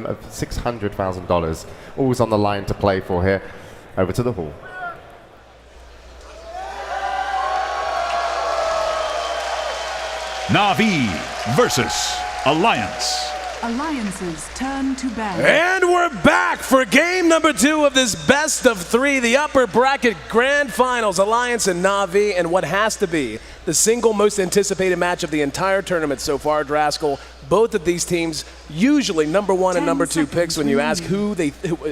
of $600,000. All's on the line to play for here. Over to the hall. Na'Vi versus Alliance. Alliance's turn to bat. And we're back for game number 2 of this best of 3, the upper bracket grand finals, Alliance and Na'Vi, and what has to be the single most anticipated match of the entire tournament so far, Draskell. Both of these teams usually number 1 and number 2 picks when you ask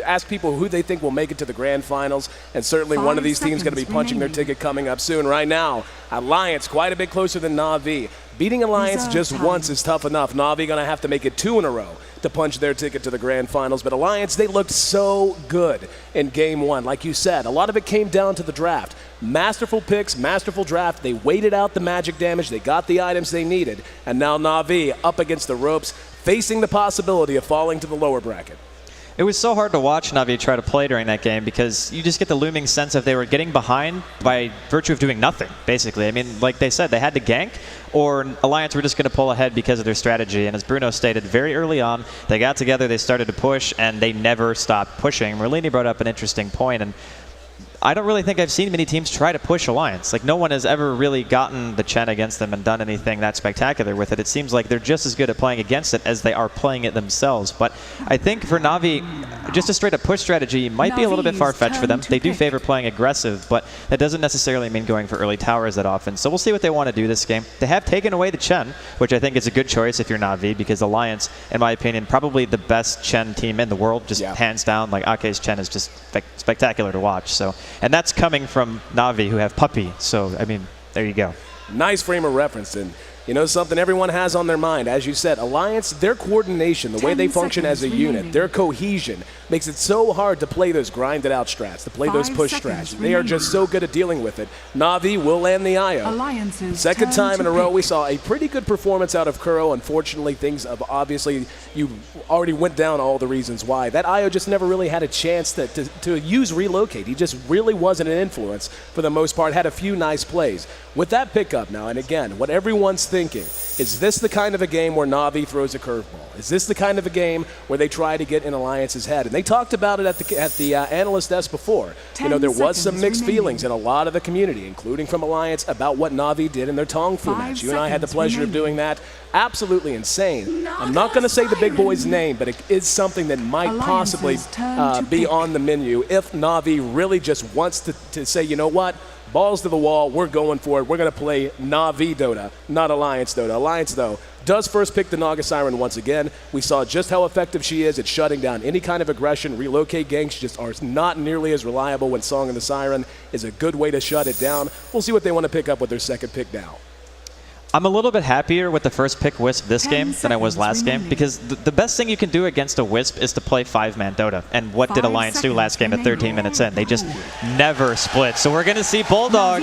ask people who they think will make it to the grand finals, and certainly one of these teams going to be punching their ticket coming up soon. Right now, Alliance quite a bit closer than Na'Vi. Beating Alliance just once is tough enough. Na'Vi going to have to make it 2 in a row to punch their ticket to the grand finals. But Alliance, they looked so good in game 1. Like you said, a lot of it came down to the draft. Masterful picks, masterful draft. They waited out the magic damage. They got the items they needed. And now Na'Vi up against the ropes, facing the possibility of falling to the lower bracket. It was so hard to watch Na'Vi try to play during that game because you just get the looming sense of they were getting behind by virtue of doing nothing, basically. I mean, like they said, they had to gank, or Alliance were just going to pull ahead because of their strategy. And as Bruno stated, very early on, they got together, they started to push, and they never stopped pushing. Merlini brought up an interesting point, and I don't really think I've seen many teams try to push Alliance. Like, no one has ever really gotten the Chen against them and done anything that spectacular with it. It seems like they're just as good at playing against it as they are playing it themselves. But I think for Na'Vi, just a straight-up push strategy might be a little bit far-fetched for them. They do favor playing aggressive, but that doesn't necessarily mean going for early towers that often. So we'll see what they want to do this game. They have taken away the Chen, which I think is a good choice if you're Na'Vi, because Alliance, in my opinion, probably the best Chen team in the world, just hands down. Like, Ake's Chen is just spectacular to watch. So, and that's coming from Na'Vi, who have Puppey. So, I mean, there you go. Nice frame of reference. And you know, something everyone has on their mind. As you said, Alliance, their coordination, the way they function as a unit, their cohesion, makes it so hard to play those grinded out strats, to play those push strats. They are just so good at dealing with it. Na'Vi will land the IO. Second time in a row, we saw a pretty good performance out of Kuro. Unfortunately, things have obviously, you already went down all the reasons why. That IO just never really had a chance to use relocate. He just really wasn't an influence for the most part, had a few nice plays. With that pickup now, and again, what everyone's thinking, is this the kind of a game where Na'Vi throws a curveball? Is this the kind of a game where they try to get in Alliance's head? And they talked about it at the analyst desk before. You know, there was some mixed feelings in a lot of the community, including from Alliance, about what Na'Vi did in their Tong Fu match. You and I had the pleasure of doing that. Absolutely insane. I'm not going to say the big boy's name, but it is something that might possibly be on the menu if Na'Vi really just wants to say, you know what? Balls to the wall, we're going for it. We're going to play Na'Vi Dota, not Alliance Dota. Alliance, though, does first pick the Naga Siren once again. We saw just how effective she is at shutting down any kind of aggression. Relocate ganks just are not nearly as reliable when Song of the Siren is a good way to shut it down. We'll see what they want to pick up with their second pick now. I'm a little bit happier with the first pick Wisp this game than I was last game, because the best thing you can do against a Wisp is to play 5-man Dota. And what did Alliance do last game at 13 minutes in? They just never split. So we're going to see Bulldog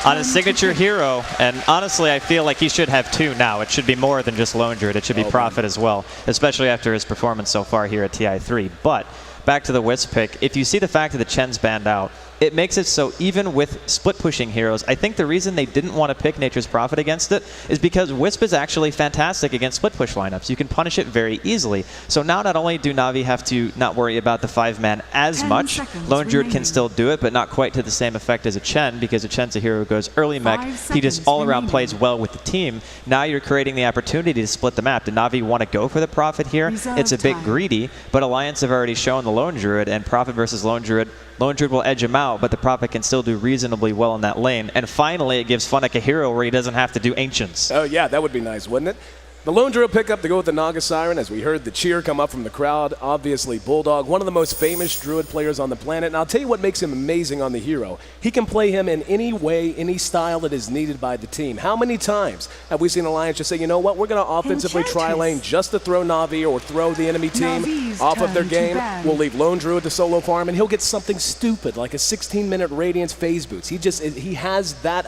on his signature hero. And honestly, I feel like he should have 2 now. It should be more than just Lone Druid. It should be Prophet as well, especially after his performance so far here at TI3. But back to the Wisp pick, if you see the fact that the Chen's banned out, it makes it so even with split-pushing heroes, I think the reason they didn't want to pick Nature's Prophet against it is because Wisp is actually fantastic against split-push lineups. You can punish it very easily. So now not only do Na'Vi have to not worry about the 5-man as much, Lone Druid can still do it, but not quite to the same effect as a Chen, because a Chen's a hero who goes early mech. He just all-around plays well with the team. Now you're creating the opportunity to split the map. Did Na'Vi want to go for the Prophet here? It's a bit greedy, but Alliance have already shown the Lone Druid, and Prophet versus Lone Druid, Lone Druid will edge him out, but the Prophet can still do reasonably well in that lane. And finally, it gives Funnick a hero where he doesn't have to do Ancients. Oh, yeah, that would be nice, wouldn't it? The Lone Druid pickup to go with the Naga Siren, as we heard the cheer come up from the crowd. Obviously, Bulldog, one of the most famous Druid players on the planet. And I'll tell you what makes him amazing on the hero. He can play him in any way, any style that is needed by the team. How many times have we seen Alliance just say, you know what, we're going to offensively tri-lane just to throw Na'Vi or throw the enemy team off of their game. We'll leave Lone Druid to solo farm, and he'll get something stupid like a 16-minute Radiance phase boots. He has that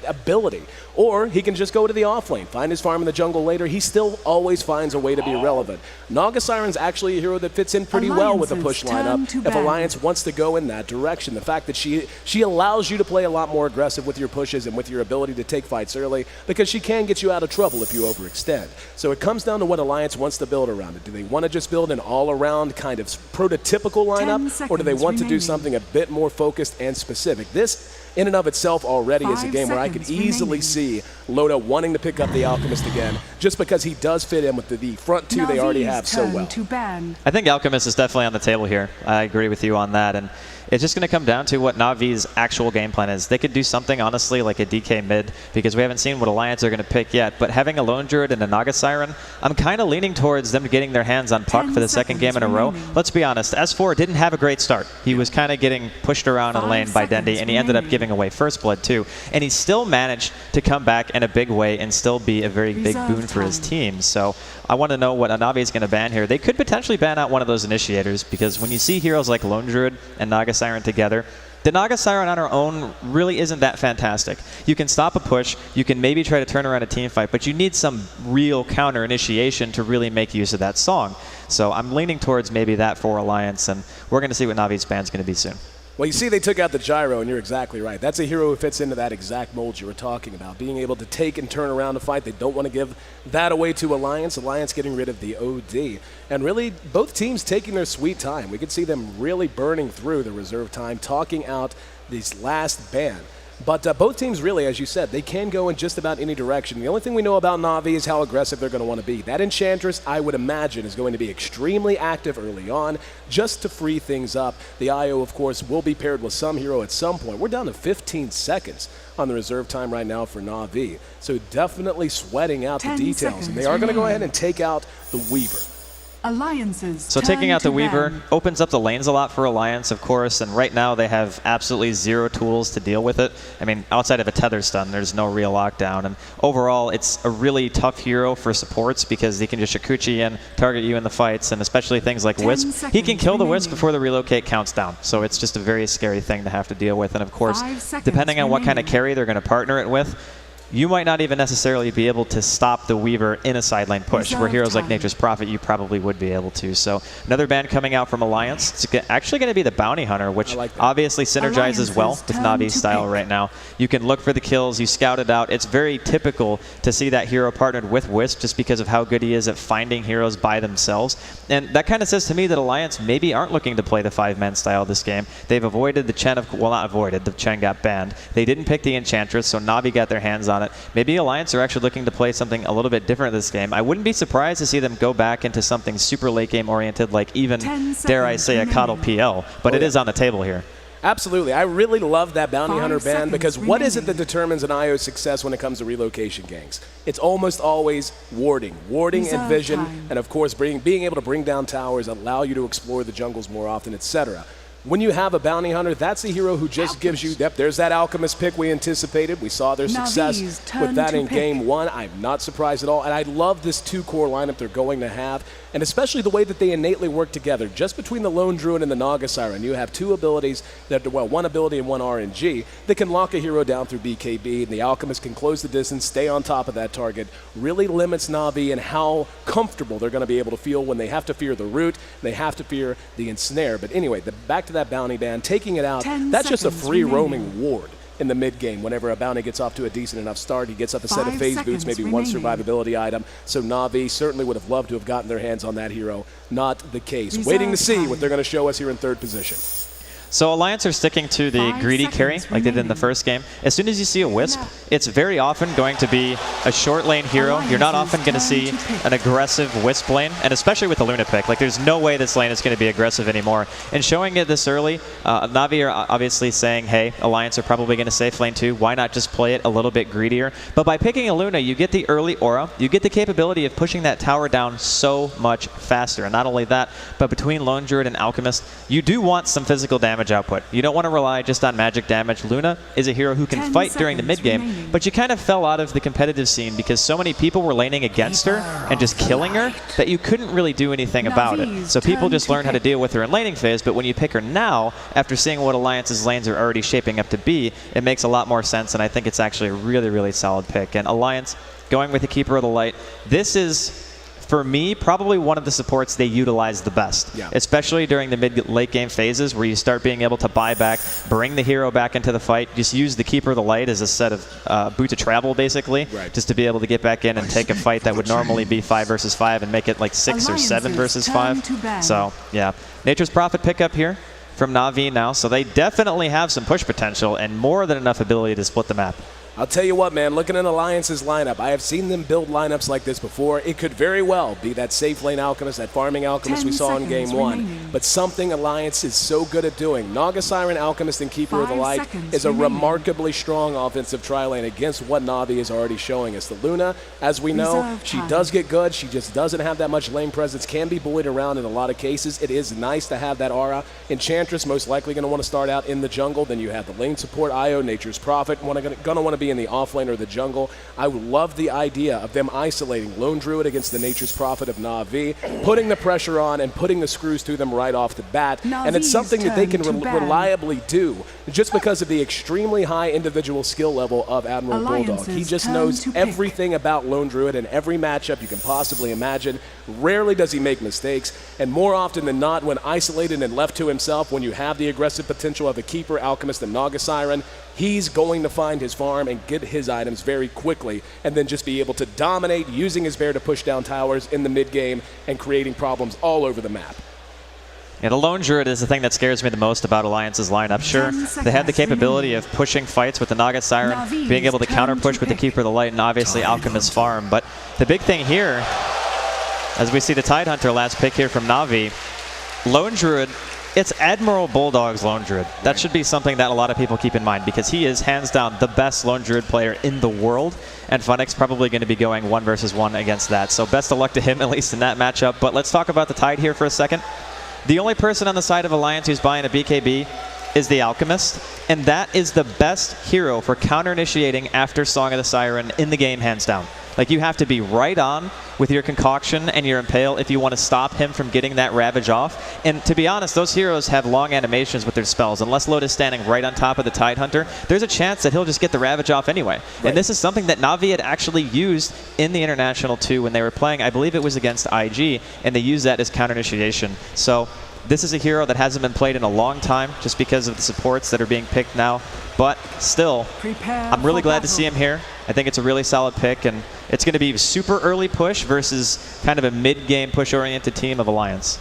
ability. Or he can just go to the off lane, find his farm in the jungle later. He still always finds a way to be relevant. Naga Siren's actually a hero that fits in pretty well with a push lineup if Alliance wants to go in that direction. The fact that she allows you to play a lot more aggressive with your pushes and with your ability to take fights early, because she can get you out of trouble if you overextend. So it comes down to what Alliance wants to build around it. Do they want to just build an all-around kind of prototypical lineup, or do they want to do something a bit more focused and specific? This, in and of itself, already is a game where I could easily see Loda wanting to pick up the Alchemist again, just because he does fit in with the front two they already have so well. I think Alchemist is definitely on the table here. I agree with you on that. And it's just going to come down to what Navi's actual game plan is. They could do something, honestly, like a DK mid, because we haven't seen what Alliance are going to pick yet. But having a Lone Druid and a Naga Siren, I'm kind of leaning towards them getting their hands on Puck for the second game in a row. Let's be honest, S4 didn't have a great start. He was kind of getting pushed around in lane by Dendi, and he ended up giving away First Blood too. And he still managed to come back in a big way and still be a very big boon for his team. So I want to know what Navi is going to ban here. They could potentially ban out one of those initiators, because when you see heroes like Lone Druid and Naga Siren together, the Naga Siren on her own really isn't that fantastic. You can stop a push, you can maybe try to turn around a team fight, but you need some real counter initiation to really make use of that song. So I'm leaning towards maybe that for Alliance, and we're going to see what Navi's ban is going to be soon. Well, you see they took out the gyro, and you're exactly right. That's a hero who fits into that exact mold you were talking about, being able to take and turn around a fight. They don't want to give that away to Alliance. Alliance getting rid of the OD. And really, both teams taking their sweet time. We could see them really burning through the reserve time, talking out this last ban. But both teams really, as you said, they can go in just about any direction. The only thing we know about Na'Vi is how aggressive they're going to want to be. That Enchantress, I would imagine, is going to be extremely active early on just to free things up. The IO, of course, will be paired with some hero at some point. We're down to 15 seconds on the reserve time right now for Na'Vi. So definitely sweating out the details. And they are going to go ahead and take out the Weaver. Alliances. So taking out the Weaver opens up the lanes a lot for Alliance, of course, and right now they have absolutely zero tools to deal with it. I mean, outside of a tether stun, there's no real lockdown, and overall it's a really tough hero for supports, because he can just Shakuchi in, target you in the fights, and especially things like Wisp. He can kill the Wisp before the relocate counts down, so it's just a very scary thing to have to deal with. And of course, depending on what kind of carry they're going to partner it with, you might not even necessarily be able to stop the Weaver in a side lane push, where heroes like Nature's Prophet, you probably would be able to. So another ban coming out from Alliance. It's actually going to be the Bounty Hunter, which obviously synergizes well with Navi's style right now. You can look for the kills, you scout it out. It's very typical to see that hero partnered with Wisp, just because of how good he is at finding heroes by themselves. And that kind of says to me that Alliance maybe aren't looking to play the 5-man style this game. They've avoided the Chen, well, not avoided, the Chen got banned. They didn't pick the Enchantress, so Navi got their hands on it. Maybe Alliance are actually looking to play something a little bit different this game. I wouldn't be surprised to see them go back into something super late game oriented, like even, dare I say, a Coddle PL, but it is on the table here. Absolutely. I really love that Bounty Hunter ban, because what is it that determines an IO's success when it comes to relocation gangs? It's almost always warding and vision, and of course being able to bring down towers, allow you to explore the jungles more often, etc. When you have a Bounty Hunter, that's a hero who just gives you, yep, there's that Alchemist pick we anticipated. We saw their success with that in Game 1. I'm not surprised at all. And I love this 2-core lineup they're going to have, and especially the way that they innately work together. Just between the Lone Druid and the Naga Siren, you have two abilities, that, well, one ability and one RNG, that can lock a hero down through BKB, and the Alchemist can close the distance, stay on top of that target. Really limits Na'Vi and how comfortable they're going to be able to feel when they have to fear the root, they have to fear the ensnare. But anyway, back to that bounty ban, taking it out, that's just a free roaming ward in the mid game. Whenever a bounty gets off to a decent enough start, he gets up a set of phase boots, maybe one survivability item. So Na'Vi certainly would have loved to have gotten their hands on that hero. Not the case. Waiting to see what they're going to show us here in third position. So Alliance are sticking to the greedy carry like they did in the first game. As soon as you see a Wisp, it's very often going to be a short lane hero. You're not often going to see an aggressive Wisp lane, and especially with the Luna pick. Like, there's no way this lane is going to be aggressive anymore. And showing it this early, Na'Vi are obviously saying, hey, Alliance are probably going to safe lane too. Why not just play it a little bit greedier? But by picking a Luna, you get the early aura. You get the capability of pushing that tower down so much faster. And not only that, but between Lone Druid and Alchemist, you do want some physical damage damage output. You don't want to rely just on magic damage. Luna is a hero who can 10 fight during the seconds mid-game, remaining. but you kind of fell out of the competitive scene because so many people were laning against her and just killing her that you couldn't really do anything about it. Navi's So people turn just to learned how to pick. deal with her in laning phase, but when you pick her now, after seeing what Alliance's lanes are already shaping up to be, it makes a lot more sense, and I think it's actually a really, really solid pick. And Alliance, going with the Keeper of the Light, this is, for me, probably one of the supports they utilize the best, Yeah. especially during the mid-late game phases where you start being able to buy back, bring the hero back into the fight, just use the Keeper of the Light as a set of boot to travel, basically, Right. just to be able to get back in and take a fight that would normally be 5 versus 5 and make it like 6 or 7 versus Alliance's 5. turn to ban. So, yeah. Nature's Prophet pickup here from Na'Vi now, so they definitely have some push potential and more than enough ability to split the map. I'll tell you what, man, looking at Alliance's lineup, I have seen them build lineups like this before. It could very well be that safe lane Alchemist, that farming Alchemist 10 we saw in seconds game 1. remaining. But something Alliance is so good at doing. Naga Siren, Alchemist, and Keeper of the 5 Light seconds is a remaining. remarkably strong offensive tri-lane against what Na'Vi is already showing us. The Luna, as we know, Reserve she time. does get good. She just doesn't have that much lane presence, can be bullied around in a lot of cases. It is nice to have that aura. Enchantress most likely going to want to start out in the jungle. Then you have the lane support, Io, Nature's Prophet, going to want to be in the off lane or the jungle. I would love the idea of them isolating Lone Druid against the Nature's Prophet of Na'Vi, putting the pressure on and putting the screws through them right off the bat. And it's Na'Vi's something that they can turn to ban. reliably do just because of the extremely high individual skill level of Admiral Bulldog. He Alliance's just turn knows to pick. everything about Lone Druid in every matchup you can possibly imagine. Rarely does he make mistakes, and more often than not, when isolated and left to himself, when you have the aggressive potential of the Keeper, Alchemist, and Naga Siren, he's going to find his farm and get his items very quickly, and then just be able to dominate using his bear to push down towers in the mid game and creating problems all over the map. Yeah, the Lone Druid is the thing that scares me the most about Alliance's lineup. Sure, 10 they have the seconds capability remaining. of pushing fights with the Naga Siren, Na'Vi's being able to turn counter to push with the pick. Keeper of the Light, and obviously Alchemist farm. But the big thing here, as we see the Tidehunter last pick here from Na'Vi, Lone Druid, it's Admiral Bulldog's Lone Druid. That should be something that a lot of people keep in mind because he is hands down the best Lone Druid player in the world, and Funix probably going to be going 1 versus 1 against that. So best of luck to him, at least in that matchup. But let's talk about the Tide here for a second. The only person on the side of Alliance who's buying a BKB is the Alchemist, and that is the best hero for counter-initiating after Song of the Siren in the game, hands down. Like, you have to be right on with your Concoction and your Impale if you want to stop him from getting that Ravage off. And to be honest, those heroes have long animations with their spells. Unless Loda's standing right on top of the Tidehunter, there's a chance that he'll just get the Ravage off anyway. Right. And this is something that Na'Vi had actually used in the International 2 when they were playing. I believe it was against IG, and they used that as counter-initiation. So this is a hero that hasn't been played in a long time just because of the supports that are being picked now. But still, Prepare I'm really for glad to battle. see him here. I think it's a really solid pick, and it's going to be a super early push versus kind of a mid-game push-oriented team of Alliance.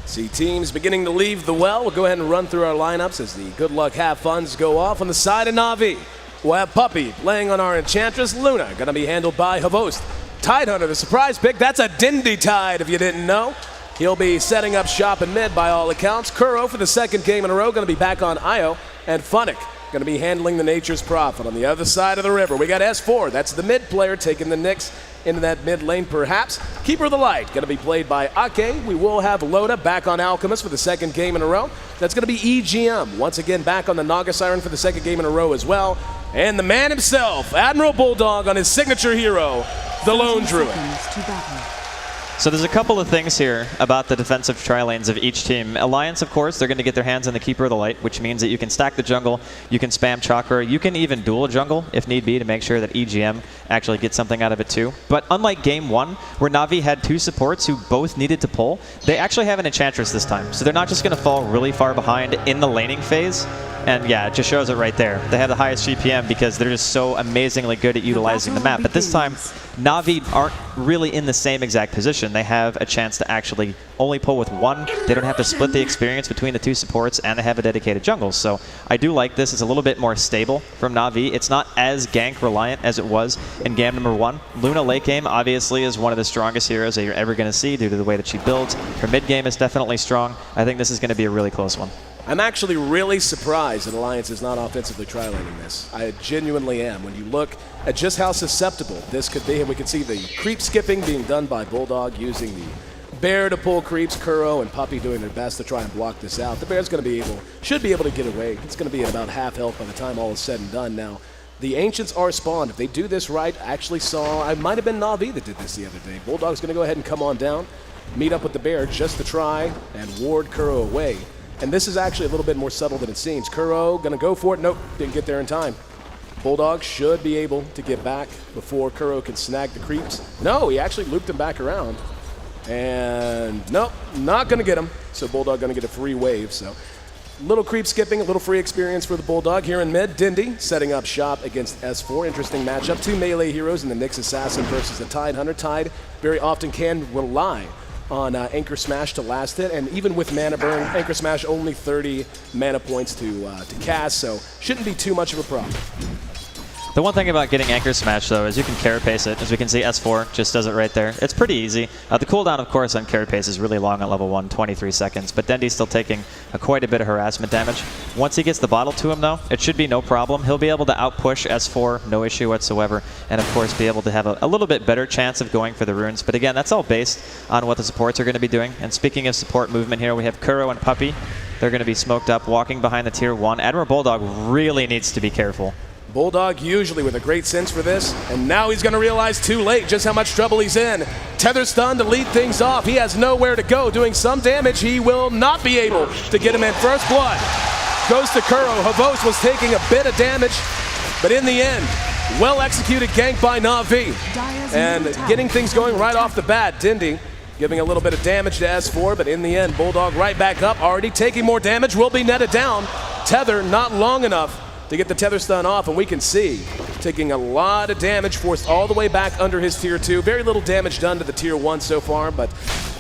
See teams beginning to leave the well. We'll go ahead and run through our lineups as the good luck have funs go off. On the side of Na'Vi, we'll have Puppey playing on our Enchantress. Luna going to be handled by Havost. Tidehunter, the surprise pick. That's a Dindy Tide if you didn't know. He'll be setting up shop in mid by all accounts. Kuro for the second game in a row going to be back on Io. And Funnick going to be handling the Nature's Prophet. On the other side of the river, we got S4. That's the mid player taking the Nyx into that mid lane perhaps. Keeper of the Light going to be played by Ake. We will have Loda back on Alchemist for the second game in a row. That's going to be EGM. Once again back on the Naga Siren for the second game in a row as well. And the man himself, Admiral Bulldog on his signature hero, the Lone 30 Druid. seconds to battle. So there's a couple of things here about the defensive tri-lanes of each team. Alliance, of course, they're going to get their hands on the Keeper of the Light, which means that you can stack the jungle, you can spam Chakra, you can even duel jungle if need be to make sure that EGM actually gets something out of it too. But unlike Game 1, where Na'Vi had two supports who both needed to pull, they actually have an Enchantress this time. So they're not just going to fall really far behind in the laning phase. And yeah, it just shows it right there. They have the highest GPM because they're just so amazingly good at utilizing the map. But this time, Na'Vi aren't really in the same exact position. They have a chance to actually only pull with one. They don't have to split the experience between the two supports, and they have a dedicated jungle. So I do like this. It's a little bit more stable from Na'Vi. It's not as gank reliant as it was in game number 1. Luna late game obviously is one of the strongest heroes that you're ever going to see due to the way that she builds. Her mid game is definitely strong. I think this is going to be a really close one. I'm actually really surprised that Alliance is not offensively tri-laning this. I genuinely am. When you look at just how susceptible this could be, and we can see the creep skipping being done by Bulldog using the Bear to pull creeps, Kuro and Puppey doing their best to try and block this out. The Bear's should be able to get away. It's going to be at about half health by the time all is said and done. Now, the Ancients are spawned. If they do this right, I actually saw, it might have been Na'Vi that did this the other day. Bulldog's going to go ahead and come on down, meet up with the Bear just to try and ward Kuro away. And this is actually a little bit more subtle than it seems. Kuro going to go for it. Nope, didn't get there in time. Bulldog should be able to get back before Kuro can snag the creeps. No, he actually looped him back around. And nope, not going to get him. So Bulldog going to get a free wave. So little creep skipping, a little free experience for the Bulldog here in mid. Dindy setting up shop against S4. Interesting matchup. Two melee heroes in the Nyx Assassin versus the Tide Hunter. Tide very often can rely on Anchor Smash to last it, and even with mana burn, Anchor Smash only 30 mana points to cast, so shouldn't be too much of a problem. The one thing about getting Anchor Smash, though, is you can Carapace it. As we can see, S4 just does it right there. It's pretty easy. The cooldown, of course, on Carapace is really long at level 1, 23 seconds, but Dendy's still taking quite a bit of harassment damage. Once he gets the bottle to him, though, it should be no problem. He'll be able to outpush S4, no issue whatsoever, and, of course, be able to have a little bit better chance of going for the runes. But, again, that's all based on what the supports are going to be doing. And speaking of support movement here, we have Kuro and Puppey. They're going to be smoked up, walking behind the tier 1. Admiral Bulldog really needs to be careful. Bulldog usually with a great sense for this, and now he's going to realize too late just how much trouble he's in. Tether stun to lead things off. He has nowhere to go, doing some damage. He will not be able to get him in. First blood goes to Kuro. Havos was taking a bit of damage, but in the end, well-executed gank by Na'Vi. And getting things going right off the bat. Dindy giving a little bit of damage to S4, but in the end, Bulldog right back up, already taking more damage, will be netted down. Tether not long enough to get the tether stun off, and we can see taking a lot of damage, forced all the way back under his tier 2. Very little damage done to the tier 1 so far, but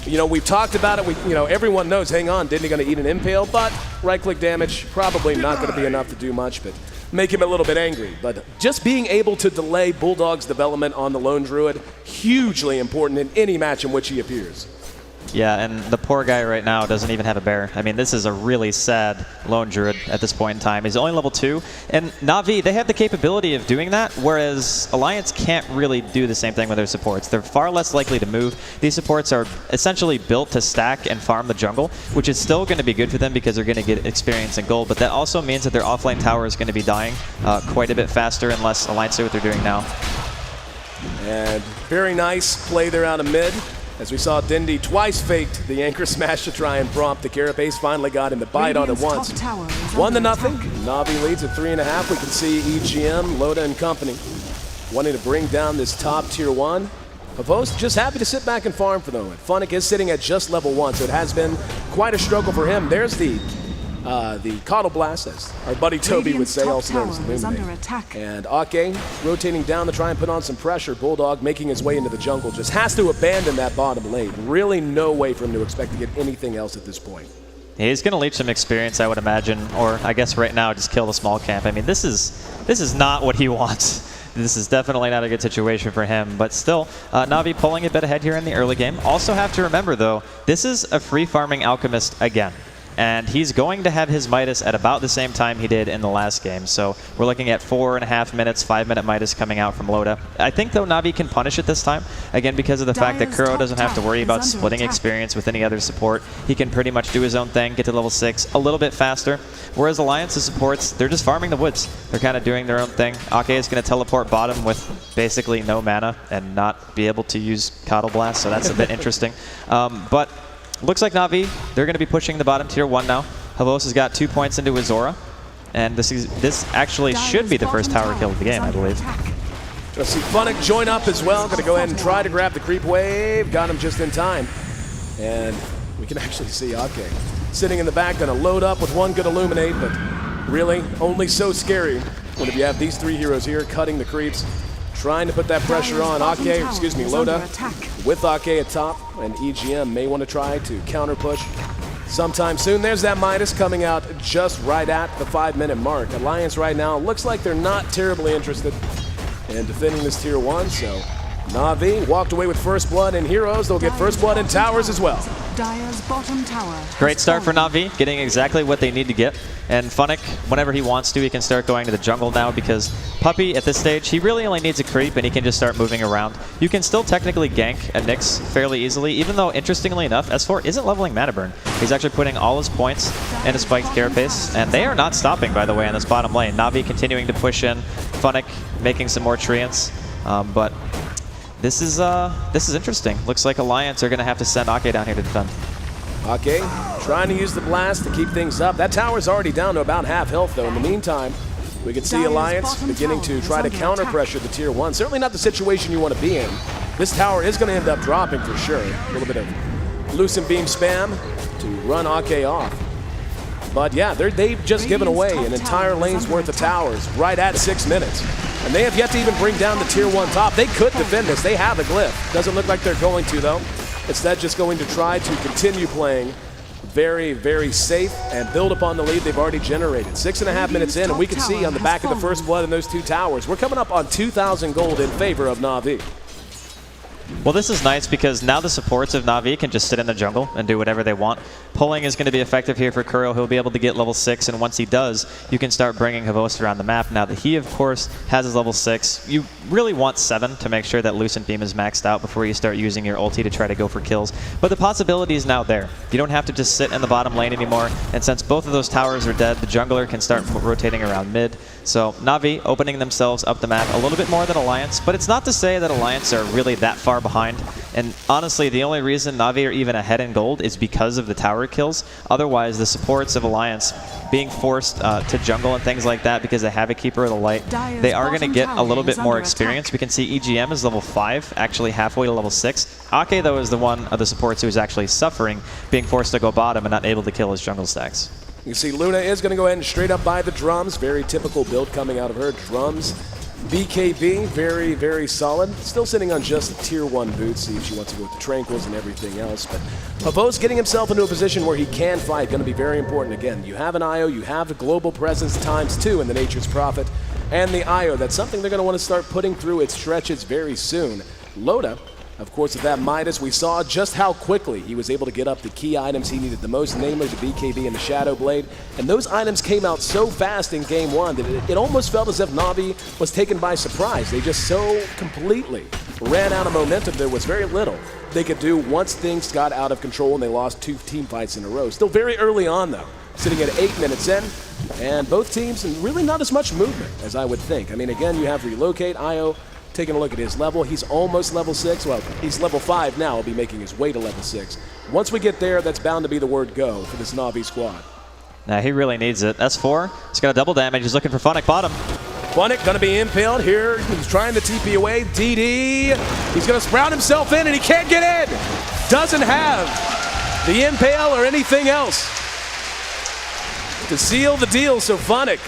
you know, we've talked about it. Everyone knows, hang on, Dindy going to eat an impale, but right-click damage probably not going to be enough to do much, but make him a little bit angry. But just being able to delay Bulldog's development on the Lone Druid, hugely important in any match in which he appears. Yeah, and the poor guy right now doesn't even have a bear. I mean, this is a really sad Lone Druid at this point in time. He's only level 2, and Na'Vi, they have the capability of doing that, whereas Alliance can't really do the same thing with their supports. They're far less likely to move. These supports are essentially built to stack and farm the jungle, which is still going to be good for them because they're going to get experience and gold, but that also means that their offlane tower is going to be dying quite a bit faster unless Alliance do what they're doing now. And very nice play there out of mid. As we saw, Dindy twice faked the Anchor Smash to try and prompt the Carapace. Finally got him to bite on it once. 1-0. Na'Vi leads at 3.5. We can see EGM, Loda and company wanting to bring down this top tier 1. Havos just happy to sit back and farm for the moment. Funnick is sitting at just level 1, so it has been quite a struggle for him. There's the Coddle Blast, as our buddy Toby would say, also known as Illuminate. And Ake rotating down to try and put on some pressure. Bulldog making his way into the jungle, just has to abandon that bottom lane. Really no way for him to expect to get anything else at this point. He's going to leech some experience, I would imagine, or I guess right now just kill the small camp. I mean, this is not what he wants. This is definitely not a good situation for him, but still, Na'Vi pulling a bit ahead here in the early game. Also have to remember, though, this is a free farming Alchemist again. And he's going to have his Midas at about the same time he did in the last game. So we're looking at 4.5 minutes, 5-minute Midas coming out from Loda. I think, though, Na'Vi can punish it this time. Again, because of the fact that Kuro doesn't have to worry about splitting experience with any other support. He can pretty much do his own thing, get to level 6 a little bit faster. Whereas Alliance's supports, they're just farming the woods. They're kind of doing their own thing. Ake is going to teleport bottom with basically no mana and not be able to use Coddle Blast, so that's a bit interesting. But looks like Na'Vi, they're going to be pushing the bottom tier 1 now. Havos has got 2 points into his Zora. And this actually should be the first tower kill of the game, I believe. Let's see Funnick join up as well. Going to go ahead and try to grab the creep wave. Got him just in time. And we can actually see Ake sitting in the back, going to load up with one good Illuminate, but really only so scary when if you have these 3 heroes here cutting the creeps, trying to put that pressure on Loda with Ake at top, and EGM may want to try to counter push sometime soon. There's that Midas coming out just right at the 5-minute mark. Alliance right now looks like they're not terribly interested in defending this tier 1, so Na'Vi walked away with first blood in Heroes. They'll get first blood in Towers as well. Dire's bottom tower. Great start for Na'Vi, getting exactly what they need to get. And Funnick, whenever he wants to, he can start going to the jungle now because Puppey, at this stage, he really only needs a creep and he can just start moving around. You can still technically gank a Nyx fairly easily, even though, interestingly enough, S4 isn't leveling Mana Burn. He's actually putting all his points in a spiked Carapace, and they are not stopping, by the way, in this bottom lane. Na'Vi continuing to push in, Funnick making some more treants, but this is interesting. Looks like Alliance are going to have to send Ake down here to defend. Ake trying to use the blast to keep things up. That tower's already down to about half health, though. In the meantime, we can see Alliance beginning to try to counter pressure the tier 1. Certainly not the situation you want to be in. This tower is going to end up dropping for sure. A little bit of Lucent Beam spam to run Ake off. But yeah, they've just given away an entire lane's worth of towers right at 6 minutes. And they have yet to even bring down the tier 1 top. They could defend this. They have a glyph. Doesn't look like they're going to, though. Instead, just going to try to continue playing very, very safe and build upon the lead they've already generated. 6.5 minutes in, and we can see on the back of the first blood in those 2 towers, we're coming up on 2,000 gold in favor of Na'Vi. Well, this is nice because now the supports of Na'Vi can just sit in the jungle and do whatever they want. Pulling is going to be effective here for Kuro. He'll be able to get level 6, and once he does, you can start bringing Havost around the map. Now that he, of course, has his level 6, you really want 7 to make sure that Lucent Beam is maxed out before you start using your ulti to try to go for kills. But the possibility is now there. You don't have to just sit in the bottom lane anymore, and since both of those towers are dead, the jungler can start rotating around mid. So Na'Vi opening themselves up the map a little bit more than Alliance, but it's not to say that Alliance are really that far behind. And honestly, the only reason Na'Vi are even ahead in gold is because of the tower kills. Otherwise, the supports of Alliance being forced to jungle and things like that because they have a Keeper of the Light, they are going to get a little bit more experience. We can see EGM is level 5, actually halfway to level 6. Ake, though, is the one of the supports who is actually suffering, being forced to go bottom and not able to kill his jungle stacks. You see Luna is going to go ahead and straight up buy the drums. Very typical build coming out of her. Drums, BKB, very, very solid. Still sitting on just tier 1 boots. See if she wants to go with the Tranquils and everything else. But Havost getting himself into a position where he can fight. Going to be very important. Again, you have an IO, you have a global presence ×2 in the Nature's Prophet. And the IO, that's something they're going to want to start putting through its stretches very soon. Loda, of course, with that Midas, we saw just how quickly he was able to get up the key items he needed the most, namely the BKB and the Shadow Blade. And those items came out so fast in game 1 that it almost felt as if Na'Vi was taken by surprise. They just so completely ran out of momentum. There was very little they could do once things got out of control and they lost 2 team fights in a row. Still very early on, though, sitting at 8 minutes in. And both teams, and really not as much movement as I would think. I mean, again, you have Relocate, IO, taking a look at his level. He's almost level 6. Well, he's level 5 now. He'll be making his way to level 6. Once we get there, that's bound to be the word go for this Na'Vi squad. Now he really needs it. S4, he's got a double damage. He's looking for Funnick bottom. Funnick going to be impaled here. He's trying to TP away. DD. He's going to sprout himself in, and he can't get in. Doesn't have the impale or anything else to seal the deal. So Funnick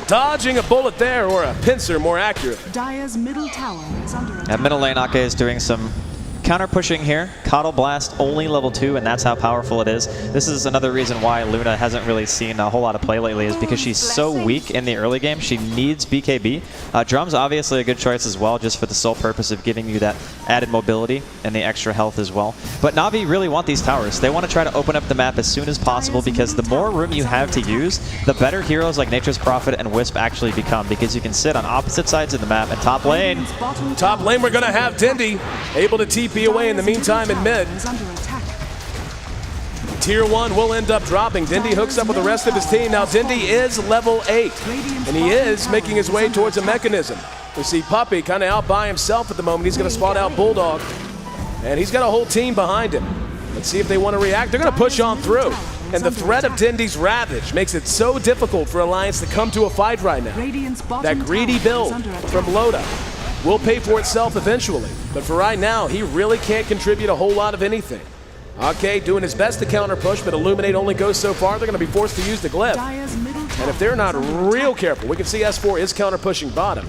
dodging a bullet there, or a pincer more accurately. Dire's middle tower is under attack. At middle lane, Ake is doing some counter pushing here. Coddle Blast only level 2, and that's how powerful it is. This is another reason why Luna hasn't really seen a whole lot of play lately, is because she's so weak in the early game. She needs BKB. Drum's obviously a good choice as well, just for the sole purpose of giving you that added mobility and the extra health as well. But Na'Vi really want these towers. They want to try to open up the map as soon as possible, because the more room you have to use, the better heroes like Nature's Prophet and Wisp actually become, because you can sit on opposite sides of the map. And top lane, we're going to have Dindy able to TP away in the meantime in mid. Tier 1 will end up dropping. Dindy hooks up with the rest of his team. Now Dindy is level 8, and he is making his way towards a mechanism. We see Puppey kind of out by himself at the moment. He's going to spot out Bulldog, and he's got a whole team behind him. Let's see if they want to react. They're going to push on through. And the threat of Dindy's Ravage makes it so difficult for Alliance to come to a fight right now. That greedy build from Loda will pay for itself eventually. But for right now, he really can't contribute a whole lot of anything. Ake doing his best to counter push, but Illuminate only goes so far. They're going to be forced to use the glyph. And if they're not real careful, we can see S4 is counter pushing bottom.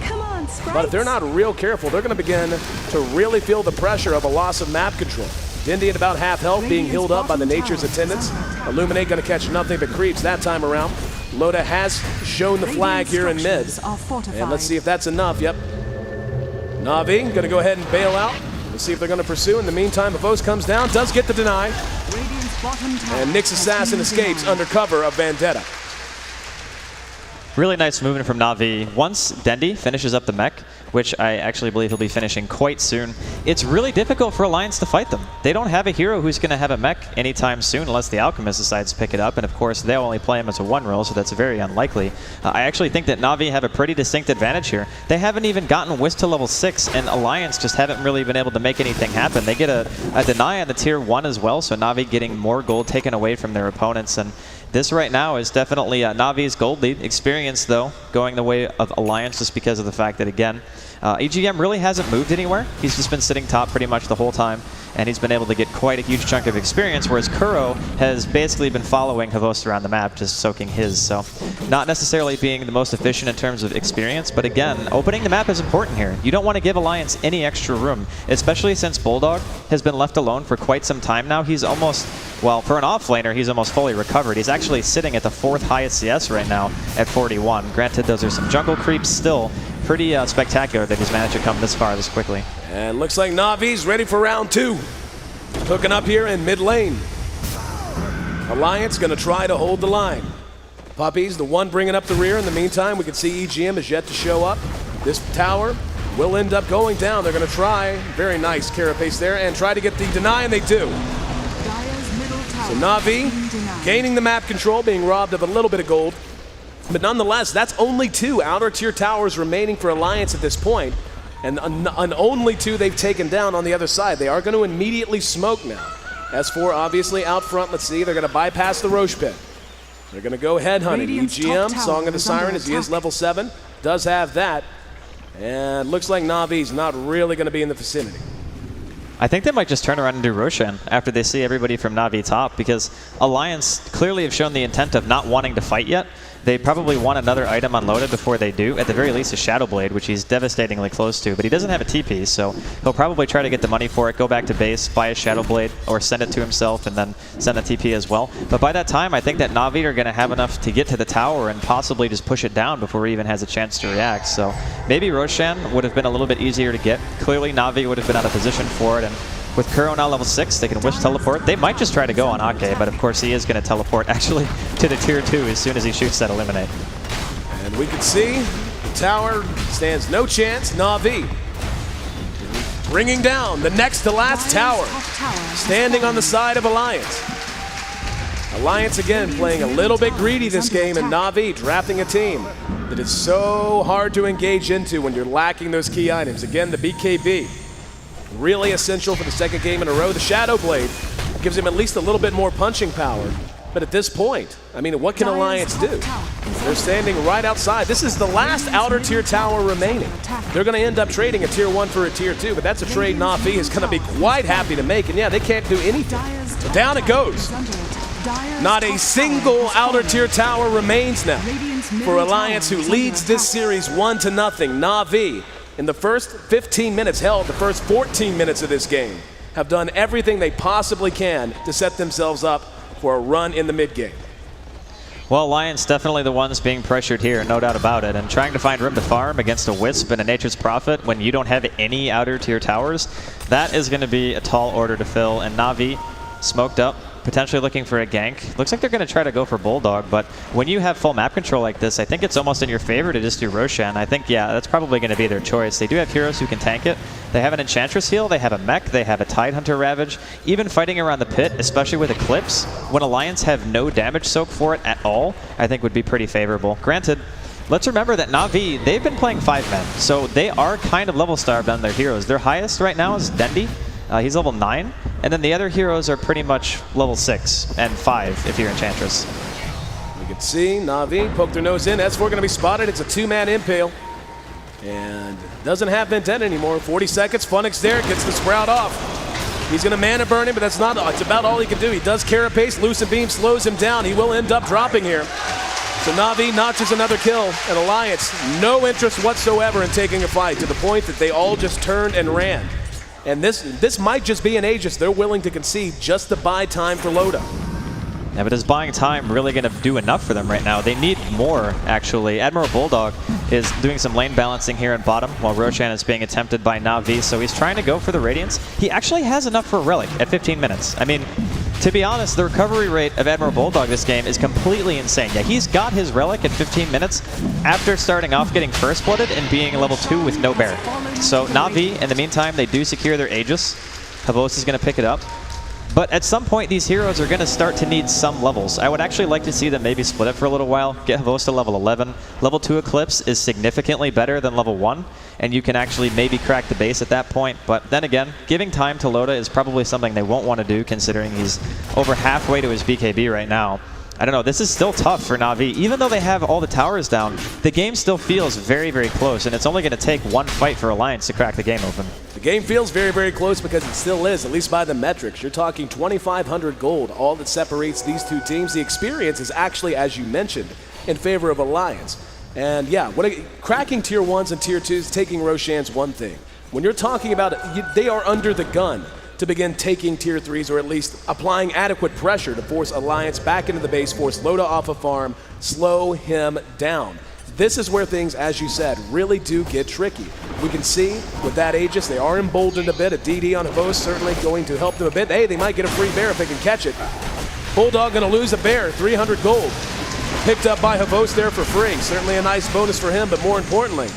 But if they're not real careful, they're going to begin to really feel the pressure of a loss of map control. Dindy at about half health, being healed up by the Nature's attendants. Illuminate going to catch nothing but creeps that time around. Loda has shown the flag here in mid. And let's see if that's enough. Yep. Na'Vi going to go ahead and bail out. Let's see if they're going to pursue. In the meantime, Evos comes down, does get the deny. Radiant's bottom tower And Nyx has Assassin been escapes denied. under cover of Vendetta. Really nice movement from Na'Vi. Once Dendi finishes up the mech, which I actually believe he'll be finishing quite soon, it's really difficult for Alliance to fight them. They don't have a hero who's going to have a mech anytime soon unless the Alchemist decides to pick it up, and of course they'll only play him as a 1 role, so that's very unlikely. I actually think that Na'Vi have a pretty distinct advantage here. They haven't even gotten Wisp to level 6, and Alliance just haven't really been able to make anything happen. They get a deny on the tier 1 as well, so Na'Vi getting more gold taken away from their opponents, and this right now is definitely Na'Vi's gold lead. Experience, though, going the way of Alliance just because of the fact that, again, EGM really hasn't moved anywhere. He's just been sitting top pretty much the whole time, and he's been able to get quite a huge chunk of experience, whereas Kuro has basically been following Havost around the map, just soaking his. So not necessarily being the most efficient in terms of experience, but again, opening the map is important here. You don't want to give Alliance any extra room, especially since Bulldog has been left alone for quite some time now. He's almost, well, for an offlaner, he's almost fully recovered. He's actually sitting at the 4th highest CS right now at 41. Granted, those are some jungle creeps still. Pretty spectacular that he's managed to come this far this quickly. And looks like Na'Vi's ready for round 2. Hooking up here in mid lane. Alliance going to try to hold the line. Puppy's the one bringing up the rear. In the meantime, we can see EGM is yet to show up. This tower will end up going down. They're going to try. Very nice carapace there and try to get the deny, and they do. Dire's middle tower So Na'Vi has been denied. gaining the map control, being robbed of a little bit of gold. But nonetheless, that's only 2 outer tier towers remaining for Alliance at this point, and only 2 they've taken down on the other side. They are going to immediately smoke now. S4 obviously out front. Let's see, they're going to bypass the Roche pit. They're going to go headhunting. Radiant's top EGM, tower Song of the is under Siren, as he is attack. level 7, does have that. And looks like Na'Vi's not really going to be in the vicinity. I think they might just turn around and do Roshan after they see everybody from Na'Vi top, because Alliance clearly have shown the intent of not wanting to fight yet. They probably want another item unloaded before they do. At the very least, a Shadow Blade, which he's devastatingly close to, but he doesn't have a TP, so he'll probably try to get the money for it, go back to base, buy a Shadow Blade, or send it to himself and then send a TP as well. But by that time, I think that Na'Vi are going to have enough to get to the tower and possibly just push it down before he even has a chance to react. So maybe Roshan would have been a little bit easier to get. Clearly, Na'Vi would have been out of position for it, and with Kuro now level 6, they can Wisp teleport. They might just try to go on Ake, but of course he is going to teleport actually to the tier 2 as soon as he shoots that Eliminate. And we can see the tower stands no chance. Na'Vi bringing down the next to last Dire's tower, top tower has standing on the fallen. side of Alliance. Alliance again playing a little bit greedy this game, and Na'Vi drafting a team that is so hard to engage into when you're lacking those key items. Again, the BKB, really essential for the 2nd game in a row. The Shadow Blade gives him at least a little bit more punching power. But at this point, I mean, what can Dire's Alliance top do? tower is They're under standing right outside. This is the last outer tier tower remaining. They're going to end up trading a tier 1 for a tier 2, but that's a trade Na'Vi is going to be quite happy to make. And yeah, they can't do anything. Dire's So top down it tower goes. is under attack. Dire's Not top a single tower has outer fallen. tier tower remains now Radiant's middle for Alliance, tower who is under leads this attack. series 1-0. Na'Vi, in the first 15 minutes, hell, the first 14 minutes of this game, have done everything they possibly can to set themselves up for a run in the mid game. Well, Alliance definitely the ones being pressured here, no doubt about it, and trying to find room to farm against a Wisp and a Nature's Prophet when you don't have any outer tier towers, that is going to be a tall order to fill, and Na'Vi smoked up, potentially looking for a gank. Looks like they're going to try to go for Bulldog, but when you have full map control like this, I think it's almost in your favor to just do Roshan. I think, yeah, that's probably going to be their choice. They do have heroes who can tank it. They have an Enchantress heal, they have a mech, they have a Tidehunter Ravage. Even fighting around the pit, especially with Eclipse, when Alliance have no damage soak for it at all, I think would be pretty favorable. Granted, let's remember that Na'Vi, they've been playing 5-men, so they are kind of level starved on their heroes. Their highest right now is Dendi. He's level 9, and then the other heroes are pretty much level 6 and 5 if you're Enchantress. You can see Na'Vi poke their nose in. S4 going to be spotted. It's a 2-man impale. And doesn't have Vendetta anymore. 40 seconds. Funix there. Gets the Sprout off. He's going to mana burn him, but that's about all he can do. He does Carapace. Lucent Beam slows him down. He will end up dropping here. So Na'Vi notches another kill. And Alliance, no interest whatsoever in taking a fight, to the point that they all just turned and ran. And this might just be an Aegis they're willing to concede just to buy time for Loda. Yeah, but is buying time really going to do enough for them right now? They need more, actually. Admiral Bulldog is doing some lane balancing here in bottom, while Roshan is being attempted by Na'Vi, so he's trying to go for the Radiance. He actually has enough for a Relic at 15 minutes. I mean, to be honest, the recovery rate of Admiral Bulldog this game is completely insane. Yeah, he's got his Relic at 15 minutes after starting off getting First Blooded and being level 2 with no Bear. So Na'Vi, in the meantime, they do secure their Aegis. Havos is going to pick it up. But at some point, these heroes are going to start to need some levels. I would actually like to see them maybe split it for a little while, get Havos to level 11. Level 2 Eclipse is significantly better than level 1, and you can actually maybe crack the base at that point. But then again, giving time to Loda is probably something they won't want to do, considering he's over halfway to his BKB right now. I don't know, this is still tough for Na'Vi. Even though they have all the towers down, the game still feels very, very close, and it's only going to take one fight for Alliance to crack the game open. The game feels very, very close because it still is, at least by the metrics. You're talking 2,500 gold, all that separates these two teams. The experience is actually, as you mentioned, in favor of Alliance. And yeah, cracking tier 1s and tier 2s, taking Roshan's one thing. When you're talking about it, they are under the gun to begin taking tier 3s, or at least applying adequate pressure to force Alliance back into the base, force Loda off a farm, slow him down. This is where things, as you said, really do get tricky. We can see with that Aegis, they are emboldened a bit. A DD on Havos certainly going to help them a bit. Hey, they might get a free Bear if they can catch it. Bulldog going to lose a Bear, 300 gold. Picked up by Havos there for free. Certainly a nice bonus for him, but more importantly,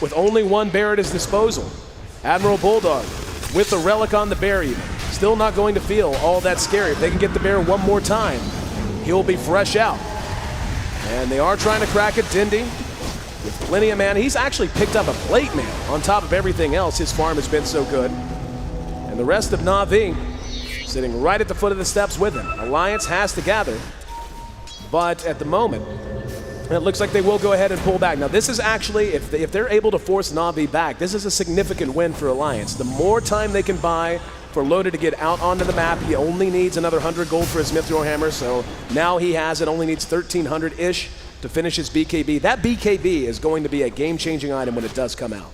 with only one Bear at his disposal, Admiral Bulldog, with the Relic on the Bear even, still not going to feel all that scary. If they can get the Bear one more time, he'll be fresh out. And they are trying to crack it. Dindy with plenty of mana. He's actually picked up a plate man on top of everything else. His farm has been so good. And the rest of Na'Vi sitting right at the foot of the steps with him. Alliance has to gather, but at the moment, it looks like they will go ahead and pull back. Now this is actually, if they're able to force Na'Vi back, this is a significant win for Alliance. The more time they can buy for Loda to get out onto the map, he only needs another 100 gold for his Mithril Hammer, so now he has it, only needs 1,300-ish to finish his BKB. That BKB is going to be a game-changing item when it does come out.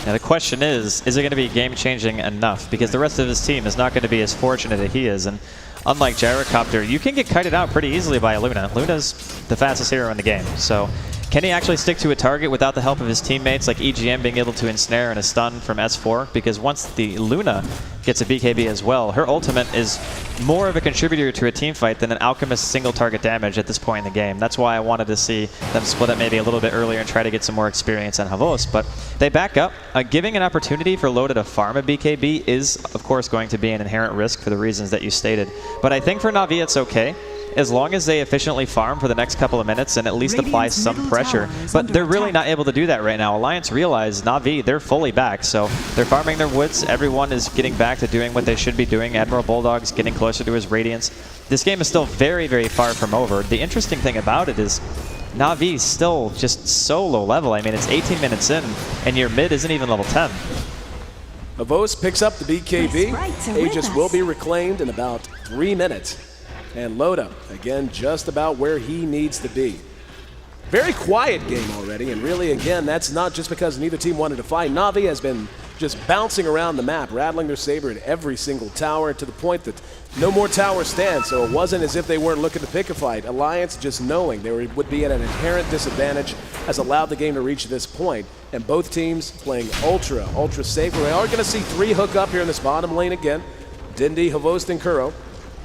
Now the question is it going to be game-changing enough? Because the rest of his team is not going to be as fortunate as he is, and unlike Gyrocopter, you can get kited out pretty easily by Luna. Luna's the fastest hero in the game, so can he actually stick to a target without the help of his teammates, like EGM being able to ensnare and a stun from S4? Because once the Luna gets a BKB as well, her ultimate is more of a contributor to a team fight than an Alchemist single target damage at this point in the game. That's why I wanted to see them split up maybe a little bit earlier and try to get some more experience on Havos. But they back up. Giving an opportunity for Loda to farm a BKB is, of course, going to be an inherent risk for the reasons that you stated. But I think for Na'Vi it's okay, as long as they efficiently farm for the next couple of minutes and at least apply some pressure. But they're really not able to do that right now. Alliance realize Na'Vi, they're fully back, so they're farming their woods. Everyone is getting back to doing what they should be doing. Admiral Bulldog's getting closer to his Radiance. This game is still very, very far from over. The interesting thing about it is Na'Vi's still just so low level. I mean, it's 18 minutes in, and your mid isn't even level 10. Havos picks up the BKB. Aegis will be reclaimed in about 3 minutes. And Loda, again, just about where he needs to be. Very quiet game already, and really, again, that's not just because neither team wanted to fight. Na'Vi has been just bouncing around the map, rattling their saber at every single tower to the point that no more towers stand, so it wasn't as if they weren't looking to pick a fight. Alliance, just knowing they would be at an inherent disadvantage, has allowed the game to reach this point. And both teams playing ultra safe. We are going to see 3 hook up here in this bottom lane again. Dindy, Havos, and Kuro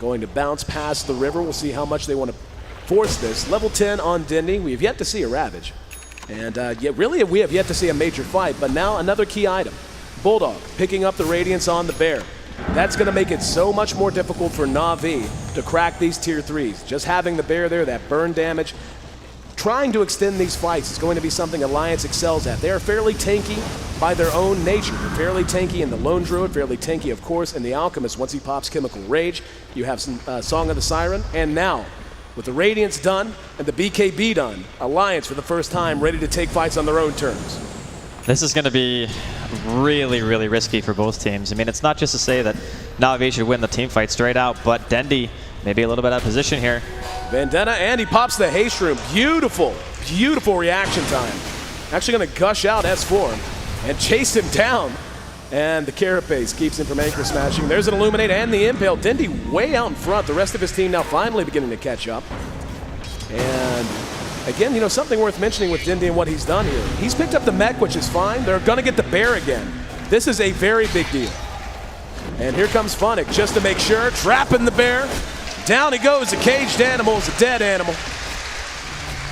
going to bounce past the river. We'll see how much they want to force this. Level 10 on Dindy. We have yet to see a Ravage. And really, we have yet to see a major fight. But now another key item. Bulldog picking up the Radiance on the Bear. That's going to make it so much more difficult for Na'Vi to crack these tier 3s. Just having the Bear there, that burn damage. Trying to extend these fights is going to be something Alliance excels at. They are fairly tanky by their own nature. They're fairly tanky in the Lone Druid, fairly tanky, of course, in the Alchemist once he pops Chemical Rage. You have some Song of the Siren. And now, with the Radiance done and the BKB done, Alliance for the first time ready to take fights on their own terms. This is going to be really, really risky for both teams. I mean, it's not just to say that Na'Vi should win the team fight straight out, but Dendi maybe a little bit out of position here. Vendetta, and he pops the Haste Room. Beautiful reaction time. Actually going to gush out S4 and chase him down. And the Carapace keeps him from anchor smashing. There's an Illuminate and the Impale. Dindy way out in front. The rest of his team now finally beginning to catch up. And again, you know, something worth mentioning with Dindy and what he's done here. He's picked up the mech, which is fine. They're going to get the bear again. This is a very big deal. And here comes Funnick just to make sure. Trapping the bear. Down he goes. A caged animal is a dead animal.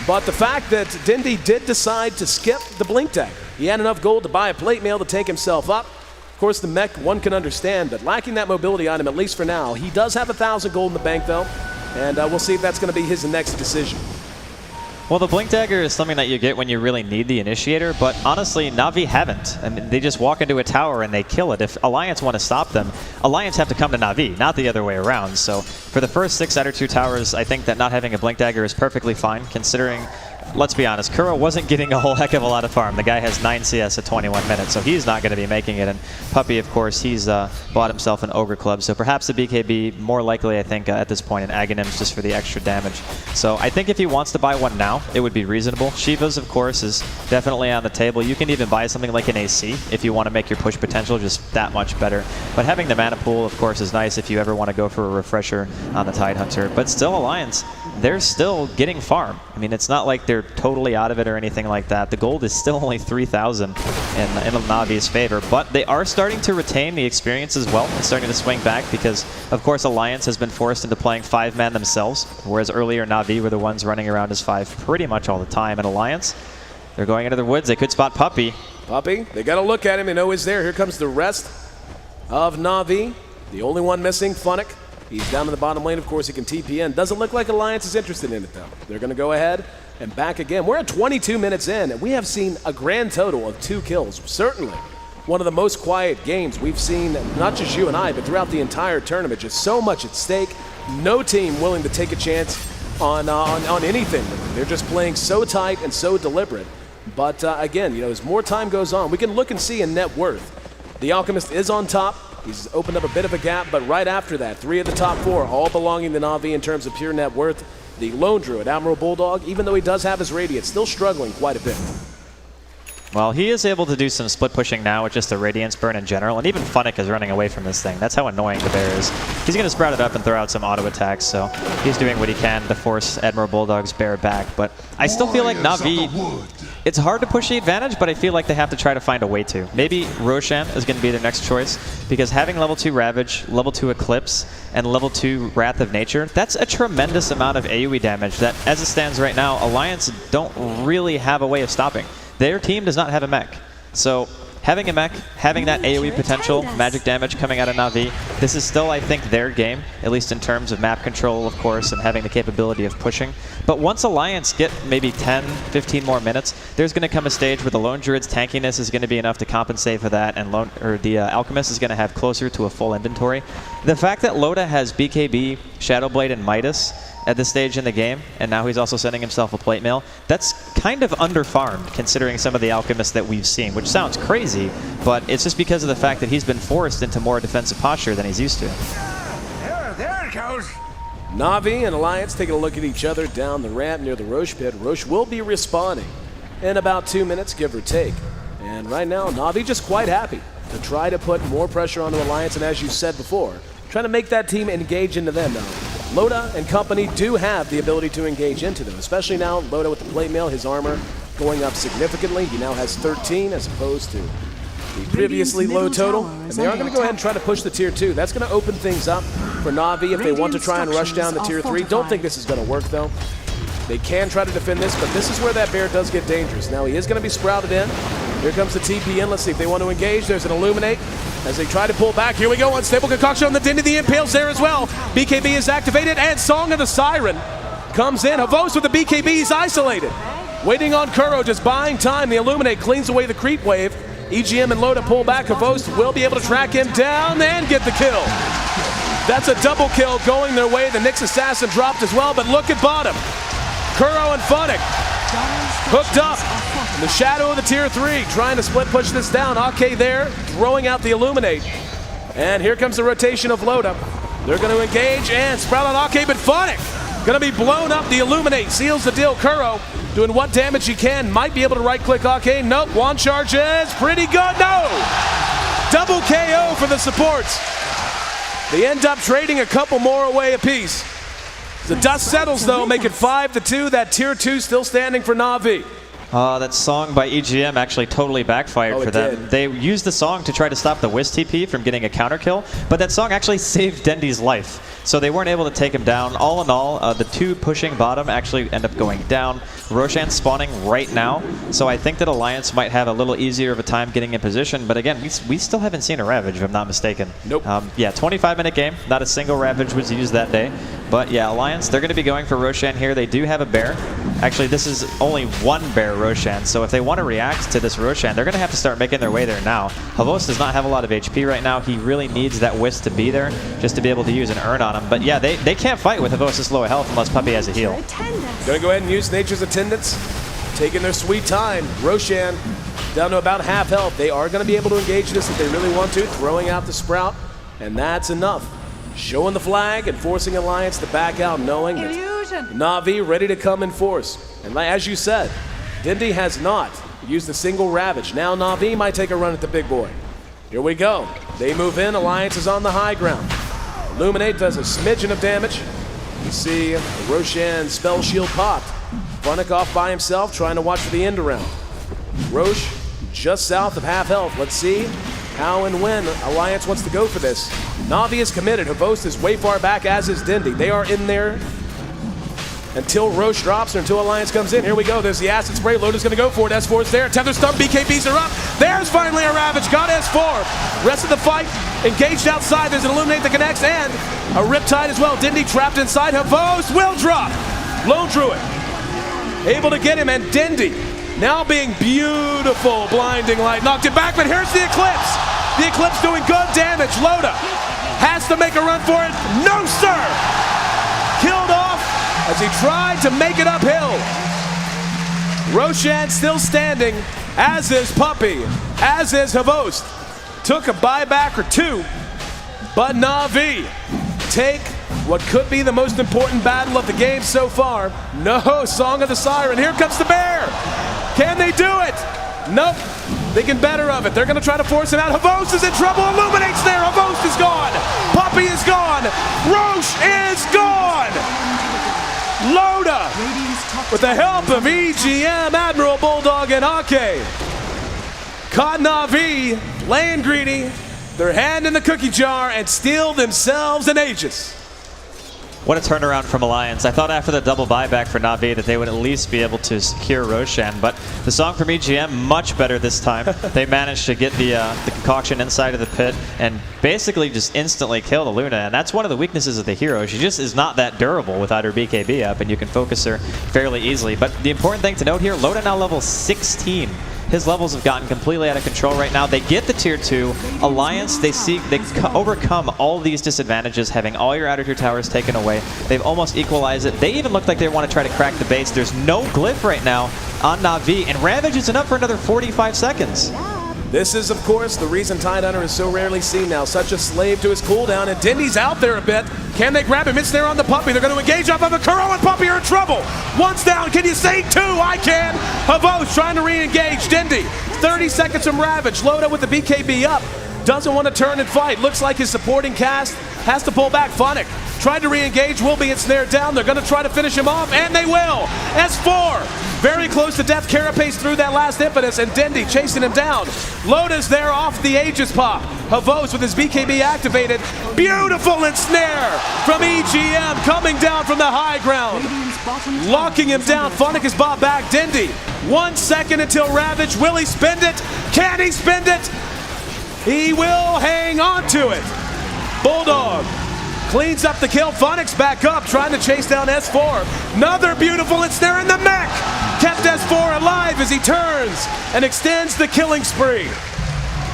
But the fact that Dindy did decide to skip the blink dagger. He had enough gold to buy a plate mail to take himself up. Of course, the mech, one can understand, but lacking that mobility item, at least for now. He does have 1,000 gold in the bank, though, and we'll see if that's going to be his next decision. Well, the Blink Dagger is something that you get when you really need the Initiator, but honestly, Na'Vi haven't. I mean, they just walk into a tower and they kill it. If Alliance want to stop them, Alliance have to come to Na'Vi, not the other way around. So for the first 6 out of 2 towers, I think that not having a Blink Dagger is perfectly fine, considering, let's be honest, Kuro wasn't getting a whole heck of a lot of farm. The guy has 9 CS at 21 minutes, so he's not going to be making it. And Puppey, of course, he's bought himself an Ogre Club, so perhaps the BKB, more likely, I think, at this point, an Aghanims just for the extra damage. So I think if he wants to buy one now, it would be reasonable. Shiva's, of course, is definitely on the table. You can even buy something like an AC if you want to make your push potential just that much better. But having the mana pool, of course, is nice if you ever want to go for a refresher on the Tidehunter. But still, Alliance, they're still getting farm. I mean, it's not like they're totally out of it or anything like that. The gold is still only 3,000 in Na'Vi's favor, but they are starting to retain the experience as well. It's starting to swing back because, of course, Alliance has been forced into playing 5-man themselves, whereas earlier Na'Vi were the ones running around as 5 pretty much all the time. And Alliance, they're going into the woods. They could spot Puppey. Puppey, they got to look at him and know he's there. Here comes the rest of Na'Vi. The only one missing, Funnick. He's down in the bottom lane. Of course, he can TP in. Doesn't look like Alliance is interested in it, though. They're going to go ahead and back again. We're at 22 minutes in, and we have seen a grand total of 2 kills. Certainly one of the most quiet games we've seen, not just you and I, but throughout the entire tournament. Just so much at stake. No team willing to take a chance on anything. They're just playing so tight and so deliberate. But again, you know, as more time goes on, we can look and see in net worth. The Alchemist is on top. He's opened up a bit of a gap, but right after that, 3 of the top 4 all belonging to Na'Vi in terms of pure net worth. The Lone Druid, Admiral Bulldog, even though he does have his Radiant, still struggling quite a bit. Well, he is able to do some split pushing now with just the Radiance burn in general, and even Funnick is running away from this thing. That's how annoying the bear is. He's going to sprout it up and throw out some auto attacks, so he's doing what he can to force Admiral Bulldog's bear back. But I still feel like Na'Vi, it's hard to push the advantage, but I feel like they have to try to find a way to. Maybe Roshan is going to be their next choice, because having level 2 Ravage, level 2 Eclipse, and level 2 Wrath of Nature, that's a tremendous amount of AoE damage that, as it stands right now, Alliance don't really have a way of stopping. Their team does not have a mech. So having a mech, having that AoE potential, magic damage coming out of Na'Vi, this is still, I think, their game, at least in terms of map control, of course, and having the capability of pushing. But once Alliance get maybe 10, 15 more minutes, there's going to come a stage where the Lone Druid's tankiness is going to be enough to compensate for that, and the Alchemist is going to have closer to a full inventory. The fact that Loda has BKB, Shadowblade, and Midas at this stage in the game, and now he's also sending himself a plate mail, that's kind of underfarmed considering some of the Alchemists that we've seen, which sounds crazy, but it's just because of the fact that he's been forced into more defensive posture than he's used to. There it goes. Na'Vi and Alliance taking a look at each other down the ramp near the Roche pit. Roche will be respawning in about 2 minutes, give or take. And right now, Na'Vi just quite happy to try to put more pressure onto Alliance, and as you said before, trying to make that team engage into them now. Loda and company do have the ability to engage into them, especially now Loda with the plate mail, his armor going up significantly. He now has 13 as opposed to the previously low total. And they are going to go ahead and try to push the tier 2. That's going to open things up for Na'Vi if they want to try and rush down the tier 3. Don't think this is going to work though. They can try to defend this, but this is where that bear does get dangerous. Now he is going to be sprouted in. Here comes the TP in. Let's see if they want to engage. There's an Illuminate as they try to pull back. Here we go. Unstable Concoction on the Dindy. The Impale's there as well. BKB is activated, and Song of the Siren comes in. Havos with the BKB. He's isolated. Waiting on Kuro, just buying time. The Illuminate cleans away the creep wave. EGM and Loda pull back. Havos will be able to track him down and get the kill. That's a double kill going their way. The Nyx Assassin dropped as well, but look at bottom. Kuro and Funnick hooked up in the shadow of the tier 3, trying to split push this down. Ake there, throwing out the Illuminate. And here comes the rotation of Loda. They're going to engage and sprout on Ake, but Funnick going to be blown up. The Illuminate seals the deal. Kuro doing what damage he can. Might be able to right-click Ake. Nope, wand charges. Pretty good. No! Double KO for the supports. They end up trading a couple more away apiece. The dust settles though, make it 5-2. That tier 2 still standing for Na'Vi. That song by EGM actually totally backfired for them. did. They used the song to try to stop the Wisp TP from getting a counter kill, but that song actually saved Dendy's life. So they weren't able to take him down. All in all, the two pushing bottom actually end up going down. Roshan spawning right now, so I think that Alliance might have a little easier of a time getting in position, but again, we still haven't seen a Ravage, if I'm not mistaken. Nope. Yeah, 25-minute game. Not a single Ravage was used that day. But yeah, Alliance, they're going to be going for Roshan here. They do have a bear. Actually, this is only one bear Roshan, so if they want to react to this Roshan, they're going to have to start making their way there now. Havos does not have a lot of HP right now. He really needs that Wisp to be there just to be able to use an Urn on him. But yeah, they can't fight with Havos this low health unless Puppey has a heal. Gonna go ahead and use Nature's Attendants. Taking their sweet time. Roshan down to about half health. They are gonna be able to engage this if they really want to. Throwing out the Sprout, and that's enough. Showing the flag and forcing Alliance to back out, knowing that Na'Vi ready to come in force. And as you said, Dindy has not used a single Ravage. Now Na'Vi might take a run at the big boy. Here we go. They move in. Alliance is on the high ground. Illuminate does a smidgen of damage. You see Roshan spell shield popped. Funnick off by himself, trying to watch for the end around. Roche just south of half health. Let's see how and when Alliance wants to go for this. Na'Vi is committed. Havos is way far back, as is Dindy. They are in there until Roche drops or until Alliance comes in. Here we go. There's the acid spray. Loda's going to go for it. S4's there. Tether stun. BKBs are up. There's finally a Ravage. Got S4. Rest of the fight engaged outside. There's an Illuminate that connects and a Riptide as well. Dindy trapped inside. Havos will drop. Lone Druid able to get him, and Dindy now being beautiful. Blinding light knocked it back, but here's the Eclipse. The Eclipse doing good damage. Loda has to make a run for it. No, sir. Killed off as he tried to make it uphill. Roshan still standing, as is Puppey, as is Havos. Took a buyback or two, but Na'Vi take what could be the most important battle of the game so far. No, Song of the Siren. Here comes the bear. Can they do it? Nope. Thinking better of it. They're going to try to force him out. Havos is in trouble. Illuminates there. Havos is gone. Puppey is gone. Roche is gone. Loda, with the help of EGM, Admiral Bulldog, and Ake, caught Na'Vi laying greedy, their hand in the cookie jar, and steal themselves an Aegis. What a turnaround from Alliance. I thought after the double buyback for Na'Vi that they would at least be able to secure Roshan, but the song from EGM, much better this time. They managed to get the concoction inside of the pit and basically just instantly kill the Luna, and that's one of the weaknesses of the hero. She just is not that durable without her BKB up, and you can focus her fairly easily. But the important thing to note here, Loda now level 16. His levels have gotten completely out of control right now. They get the tier 2. Alliance, they overcome all these disadvantages, having all your outer tier towers taken away. They've almost equalized it. They even look like they want to try to crack the base. There's no glyph right now on Na'Vi, and Ravage isn't up for another 45 seconds. This is, of course, the reason Tidehunter is so rarely seen now. Such a slave to his cooldown, and Dindy's out there a bit. Can they grab him? It's there on the Puppey. They're going to engage off of a Kuro, and Puppey are in trouble. One's down. Can you say two? I can. Havos trying to re-engage. Dindy, 30 seconds from Ravage. Loda with the BKB up. Doesn't want to turn and fight. Looks like his supporting cast has to pull back. Funnick tried to re-engage. Will be ensnared down. They're going to try to finish him off, and they will. S4 very close to death. Carapace through that last impetus, and Dindy chasing him down. Loda's there off the Aegis pop. Havos with his BKB activated. Beautiful ensnare from EGM coming down from the high ground. Locking him down. Funnick is bought back. Dindy, 1 second until Ravage. Will he spend it? Can he spend it? He will hang on to it. Bulldog cleans up the kill. Funnick's back up, trying to chase down S4. Another beautiful ensnare in the mech. Kept S4 alive as he turns and extends the killing spree.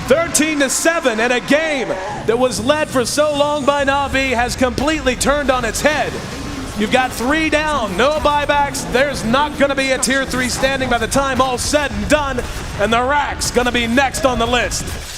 13-7, and a game that was led for so long by Na'Vi has completely turned on its head. You've got 3 down, no buybacks. There's not going to be a tier 3 standing by the time all's said and done, and the Rack's going to be next on the list.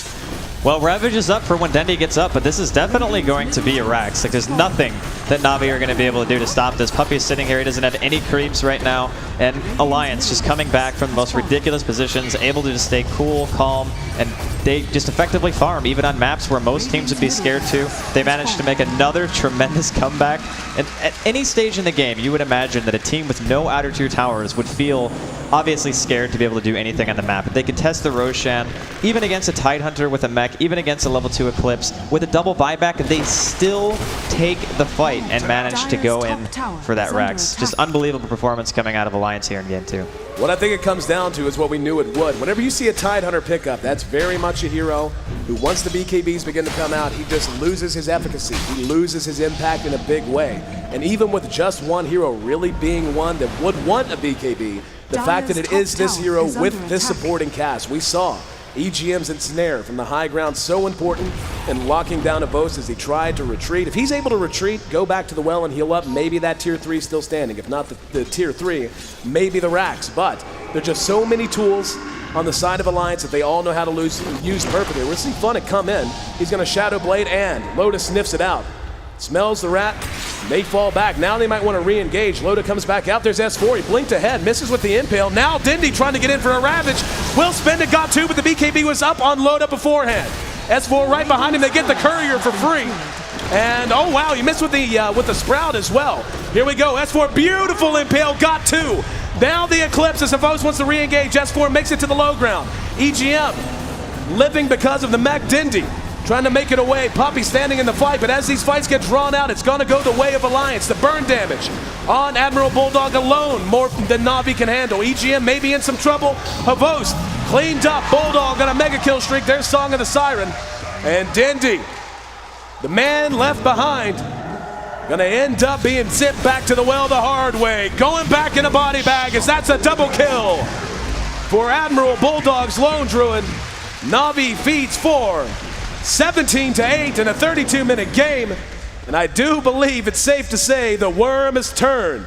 Well, Ravage is up for when Dendy gets up, but this is definitely going to be a Rax. Like, there's nothing that Na'Vi are going to be able to do to stop this. Puppey's sitting here. He doesn't have any creeps right now. And Alliance just coming back from the most ridiculous positions, able to just stay cool, calm, and they just effectively farm, even on maps where most teams would be scared to. They managed to make another tremendous comeback. And at any stage in the game, you would imagine that a team with no outer tier towers would feel obviously scared to be able to do anything on the map. They could test the Roshan, even against a Tidehunter with a mech, even against a level 2 Eclipse. With a double buyback, they still take the fight and manage to go in for that Rex. Just unbelievable performance coming out of Alliance here in Game 2. What I think it comes down to is what we knew it would. Whenever you see a Tidehunter pickup, that's very much a hero who, once the BKBs begin to come out, he just loses his efficacy. He loses his impact in a big way. And even with just one hero really being one that would want a BKB, the fact that it is this hero with this supporting cast, we saw EGM's ensnare from the high ground so important in locking down Avos as he tried to retreat. If he's able to retreat, go back to the well and heal up, maybe that tier 3 is still standing. If not the tier 3, maybe the Rax. But there are just so many tools on the side of Alliance that they all know how to use perfectly. We'll see Funnick come in. He's going to Shadow Blade, and Loda sniffs it out. Smells the rat, may fall back. Now they might want to re-engage. Loda comes back out. There's S4. He blinked ahead, misses with the impale. Now Dindy trying to get in for a Ravage. Will spend it, got two, but the BKB was up on Loda beforehand. S4 right behind him. They get the courier for free. And oh wow, he missed with the Sprout as well. Here we go. S4, beautiful impale, got two. Now the Eclipse as Avos wants to re-engage. S4 makes it to the low ground. EGM living because of the mech. Dindy trying to make it away. Puppey standing in the fight, but as these fights get drawn out, it's going to go the way of Alliance. The burn damage on Admiral Bulldog alone, more than Na'Vi can handle. EGM may be in some trouble. Avos cleaned up. Bulldog on a mega kill streak. There's Song of the Siren. And Dindy, the man left behind, gonna end up being zipped back to the well the hard way. Going back in a body bag as that's a double kill for Admiral Bulldog's Lone Druid. Na'Vi feeds 4. 17-8 in a 32-minute game, and I do believe it's safe to say the worm has turned.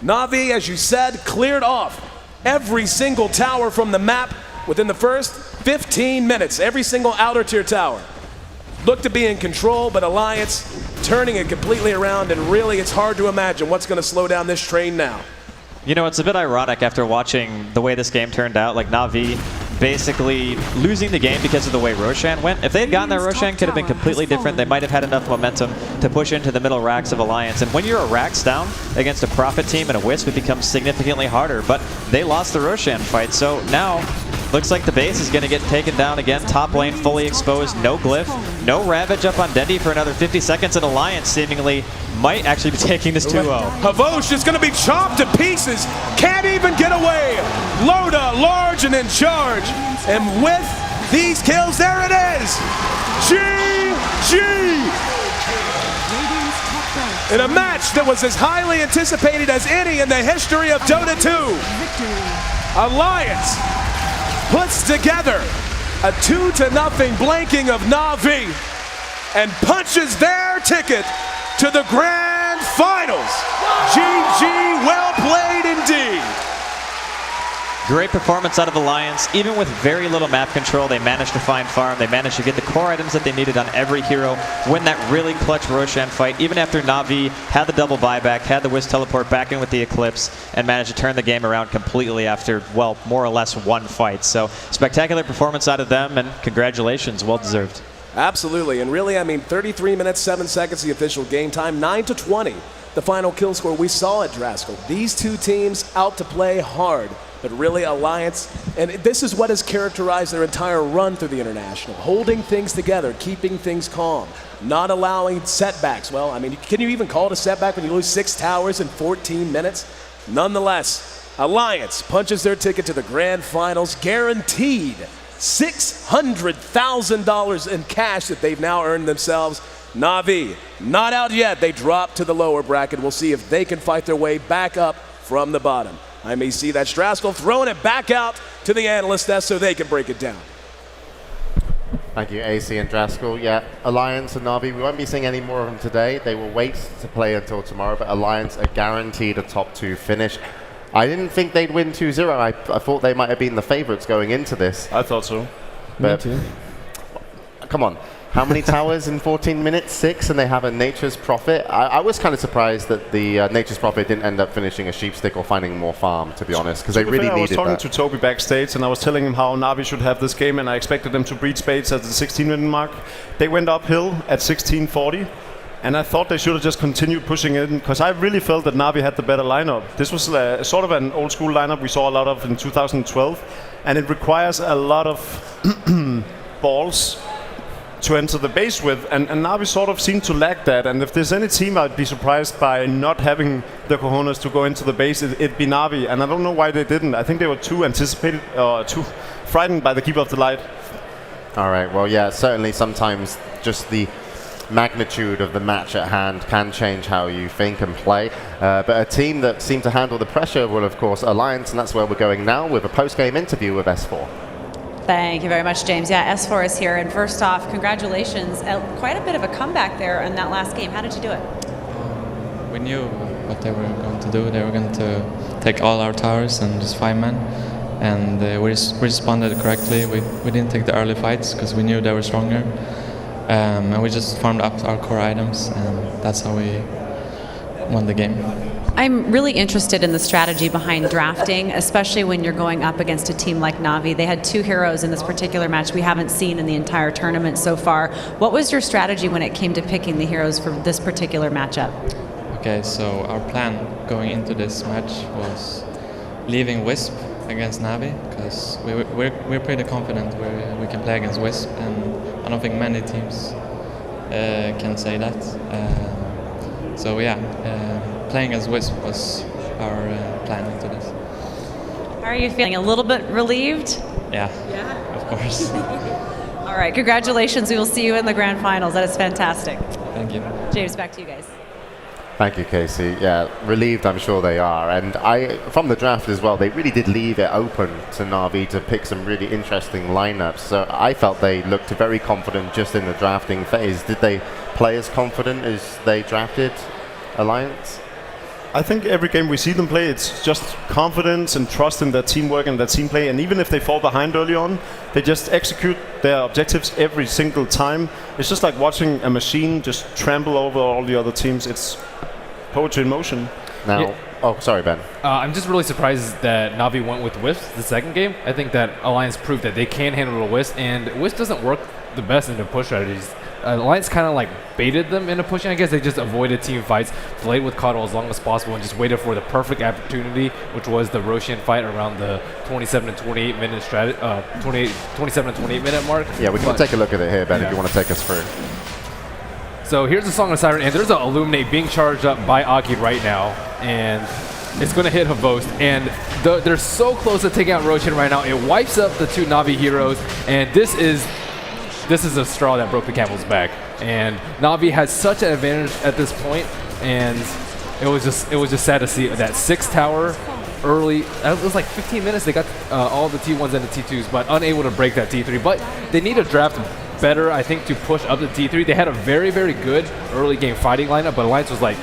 Na'Vi, as you said, cleared off every single tower from the map within the first 15 minutes, every single outer tier tower. Looked to be in control, but Alliance turning it completely around, and really it's hard to imagine what's going to slow down this train now. You know, it's a bit ironic after watching the way this game turned out, like Na'Vi basically losing the game because of the way Roshan went. If they had gotten there, Roshan could have been completely different. They might have had enough momentum to push into the middle racks of Alliance. And when you're a racks down against a Prophet team and a Wisp, it becomes significantly harder. But they lost the Roshan fight, so now looks like the base is going to get taken down again. Top lane fully exposed, no glyph, no Ravage up on Dendy for another 50 seconds, and Alliance seemingly might actually be taking this 2-0. Havosh is going to be chopped to pieces, can't even get away. Loda large and in charge, and with these kills, there it is. GG! In a match that was as highly anticipated as any in the history of Dota 2. Alliance puts together a 2-0 blanking of Na'Vi and punches their ticket to the grand finals. GG, well played indeed. Great performance out of Alliance. Even with very little map control, they managed to find farm. They managed to get the core items that they needed on every hero, win that really clutch Roshan fight, even after Na'Vi had the double buyback, had the Wisp teleport back in with the Eclipse, and managed to turn the game around completely after, well, more or less one fight. So spectacular performance out of them, and congratulations, well deserved. Absolutely, and really, I mean, 33 minutes, 7 seconds the official game time, 9-20 the final kill score. We saw it, Draskell. These two teams out to play hard, but really Alliance, and this is what has characterized their entire run through the International, holding things together, keeping things calm, not allowing setbacks. Well, I mean, can you even call it a setback when you lose 6 towers in 14 minutes? Nonetheless, Alliance punches their ticket to the grand finals, guaranteed $600,000 in cash that they've now earned themselves. Na'Vi, not out yet. They drop to the lower bracket. We'll see if they can fight their way back up from the bottom. I may see that Straskell throwing it back out to the analyst desk so they can break it down. Thank you, AC and Draskell. Yeah, Alliance and Na'Vi, we won't be seeing any more of them today. They will wait to play until tomorrow, but Alliance are guaranteed a top 2 finish. I didn't think they'd win 2-0. I thought they might have been the favorites going into this. I thought so. But, me too. Come on. How many towers in 14 minutes? 6, and they have a Nature's Prophet. I was kind of surprised that the Nature's Prophet didn't end up finishing a sheepstick or finding more farm, to be honest, because they really I was needed talking that. to Toby backstage, and I was telling him how Na'Vi should have this game, and I expected them to breed spades at the 16-minute mark. They went uphill at 16:40, and I thought they should have just continued pushing in, because I really felt that Na'Vi had the better lineup. This was sort of an old-school lineup we saw a lot of in 2012, and it requires a lot of balls to enter the base with, and Na'Vi sort of seemed to lack that. And if there's any team I'd be surprised by not having the cojones to go into the base, it'd be Na'Vi, and I don't know why they didn't. I think they were too frightened by the Keeper of the Light. All right, well, yeah, certainly sometimes just the magnitude of the match at hand can change how you think and play. But a team that seemed to handle the pressure will, of course, Alliance, and that's where we're going now with a post-game interview with S4. Thank you very much, James. Yeah, S4 is here. And first off, congratulations. Quite a bit of a comeback there in that last game. How did you do it? We knew what they were going to do. They were going to take all our towers and just 5-man. And we responded correctly. We didn't take the early fights because we knew they were stronger. And we just farmed up our core items, and that's how we won the game. I'm really interested in the strategy behind drafting, especially when you're going up against a team like Na'Vi. They had 2 heroes in this particular match we haven't seen in the entire tournament so far. What was your strategy when it came to picking the heroes for this particular matchup? Okay, so our plan going into this match was leaving Wisp against Na'Vi, because we're pretty confident we can play against Wisp, and I don't think many teams can say that. So yeah, playing as Wisp was our plan into this. How are you feeling? A little bit relieved? Yeah, of course. All right, congratulations. We will see you in the grand finals. That is fantastic. Thank you. James, back to you guys. Thank you, Casey. Yeah, relieved I'm sure they are. And from the draft as well, they really did leave it open to Na'Vi to pick some really interesting lineups. So I felt they looked very confident just in the drafting phase. Did they play as confident as they drafted Alliance? I think every game we see them play, it's just confidence and trust in their teamwork and their team play. And even if they fall behind early on, they just execute their objectives every single time. It's just like watching a machine just trample over all the other teams. It's poetry in motion. Now, Yeah. oh, sorry, Ben. I'm just really surprised that Na'Vi went with Wisp the second game. I think that Alliance proved that they can handle a Wisp, and Wisp doesn't work the best into push strategies. Alliance kind of like baited them into pushing. I guess they just avoided team fights, played with Coddle as long as possible, and just waited for the perfect opportunity, which was the Roshan fight around the 27 and 28 minute 27 and 28 minute mark. Yeah, we can take a look at it here, Ben, Yeah. if you want to take us through. So here's the Song of Siren, and there's an Illuminate being charged up by Aki right now, and it's going to hit Havost, and they're so close to taking out Roshan right now. It wipes up the 2 Na'Vi heroes, and this is a straw that broke the camel's back. And Na'Vi has such an advantage at this point, and it was just sad to see that 6 tower early. It was like 15 minutes. They got all the T1s and the T2s, but unable to break that T3. But they need to draft better, I think, to push up the T3. They had a very, very good early game fighting lineup, but Alliance was like,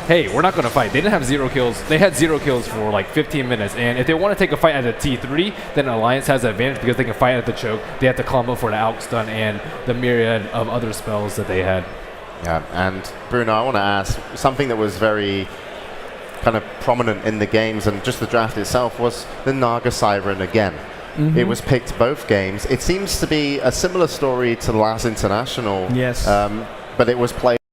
hey, we're not going to fight. They didn't have 0 kills. They had 0 kills for like 15 minutes. And if they want to take a fight at the T3, then Alliance has the advantage because they can fight at the choke. They have to climb up for the Alk stun and the myriad of other spells that they had. Yeah, and Bruno, I want to ask, something that was very kind of prominent in the games and just the draft itself was the Naga Siren again. It was picked both games. It seems to be a similar story to the last international. Yes. But it was played